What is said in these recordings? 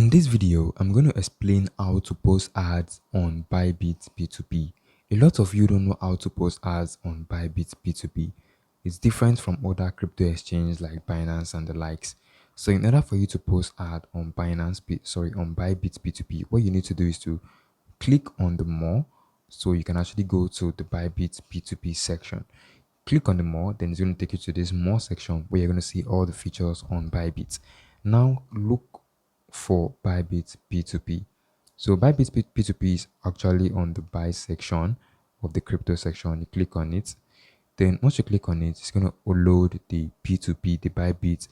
In this video, I'm going to explain how to post ads on Bybit P2P. A lot of you don't know how to post ads on Bybit P2P. It's different from other crypto exchanges like Binance and the likes. So in order for you to post ad on on Bybit P2P, what you need to do is to click on the more, so you can actually go to the Bybit P2P section. Click on the more, then it's going to take you to this more section where you're going to see all the features on Bybit. Now look for Bybit P2P. So Bybit P2P is actually on the buy section of the crypto section. You click on it. Then once you click on it, it's going to load the P2P, the Bybit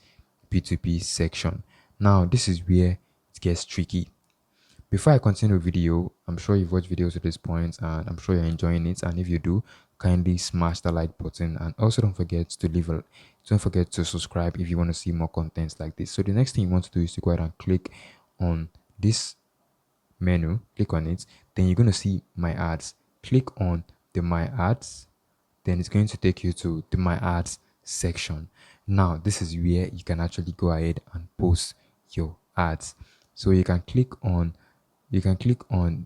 P2P section. Now this is where it gets tricky. Before I continue the video, I'm sure you've watched videos to this point and I'm sure you're enjoying it. And if you do, kindly smash the like button, and also don't forget to subscribe if you want to see more contents like this. So the next thing you want to do is to go ahead and click on this menu, click on it, then you're going to see my ads. Click on the my ads, then it's going to take you to the my ads section. Now this is where you can actually go ahead and post your ads. So you can click on this you can click on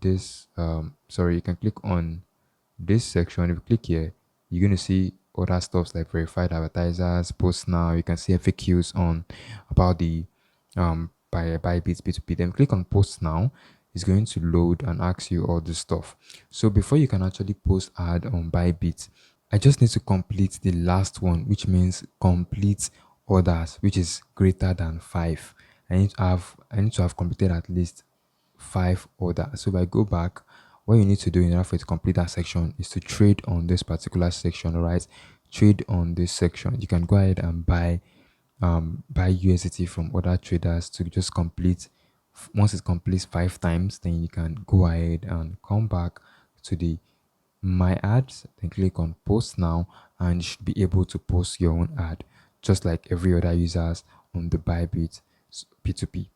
this section. If you click here, you're going to see other stuffs like verified advertisers, post now. You can see FAQs on about the Bybit P2P. Then click on post now. It's going to load and ask you all this stuff. So before you can actually post ad on Bybit, I just need to complete the last one, which means complete orders, which is greater than 5. I need to have completed at least 5 orders. So if I go back, what you need to do in order for you to complete that section is to trade on this particular section. All right, trade on this section. You can go ahead and buy USDT from other traders to just complete. Once it completes 5 times, then you can go ahead and come back to the my ads, then click on post now, and you should be able to post your own ad just like every other users on the Bybit P2P.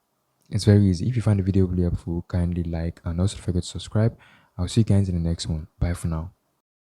It's very easy. If you find the video really helpful, kindly like and also don't forget to subscribe. I'll see you guys in the next one. Bye for now.